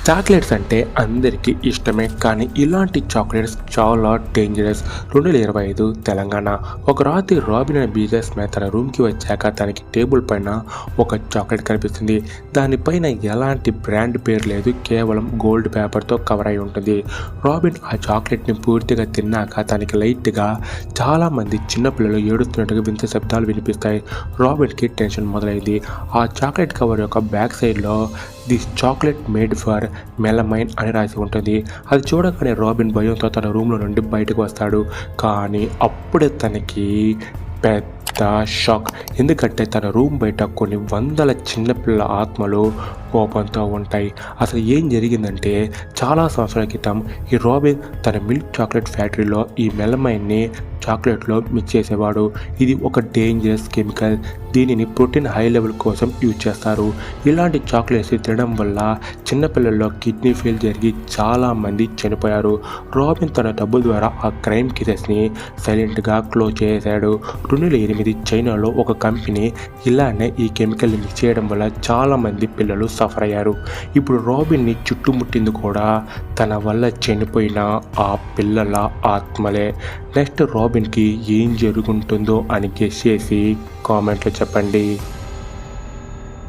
Chocolates అంటే అందరికీ ఇష్టమే, కానీ ఇలాంటి చాక్లెట్స్ చాలా డేంజరస్. 2025 తెలంగాణ. ఒక రాత్రి రాబిన్ అనే బిజినెస్ మ్యాన్ తన రూమ్కి వచ్చాక తనకి టేబుల్ పైన ఒక చాక్లెట్ కనిపిస్తుంది. దానిపైన ఎలాంటి బ్రాండ్ పేరు లేదు, కేవలం గోల్డ్ పేపర్తో కవర్ అయి ఉంటుంది. రాబిన్ ఆ చాక్లెట్ని పూర్తిగా తిన్నాక తనకి లైట్గా చాలామంది చిన్నపిల్లలు ఏడుస్తున్నట్టుగా వింత శబ్దాలు వినిపిస్తాయి. రాబిన్కి టెన్షన్ మొదలైంది. ఆ చాక్లెట్ కవర్ యొక్క బ్యాక్ సైడ్లో this chocolate made for melamine అని రాసి ఉంటుంది. అది చూడగానే రాబిన్ భయంతో తన రూమ్లో నుండి బయటకు వస్తాడు. కానీ అప్పుడే తనకి పెద్ద షాక్. ఎందుకంటే తన రూమ్ బయట కొన్ని వందల చిన్నపిల్లల ఆత్మలు కోపంతో ఉంటాయి. అసలు ఏం జరిగిందంటే, చాలా సంవత్సరాల క్రితం ఈ రాబిన్ తన మిల్క్ చాక్లెట్ ఫ్యాక్టరీలో ఈ మెలమైన్ని చాక్లెట్లో మిక్స్ చేసేవాడు. ఇది ఒక డేంజరస్ కెమికల్. దీనిని ప్రోటీన్ హై లెవెల్ కోసం యూజ్ చేస్తారు. ఇలాంటి చాక్లెట్స్ తినడం వల్ల చిన్నపిల్లల్లో కిడ్నీ ఫెయిల్ జరిగి చాలామంది చనిపోయారు. రాబిన్ తన డబ్బు ద్వారా ఆ క్రైమ్ కేసెస్ని సైలెంట్గా క్లోజ్ చేశాడు. 2008 చైనాలో ఒక కంపెనీ ఇలానే ఈ కెమికల్ని మిక్స్ చేయడం వల్ల చాలామంది పిల్లలు సఫర్ అయ్యారు. ఇప్పుడు రాబిన్ని చుట్టుముట్టింది కూడా తన వల్ల చనిపోయిన ఆ పిల్లల ఆత్మలే. నెక్స్ట్ రాబిన్కి ఏం జరుగుతుందో అని గెస్ చేసి కామెంట్లో చెప్పండి.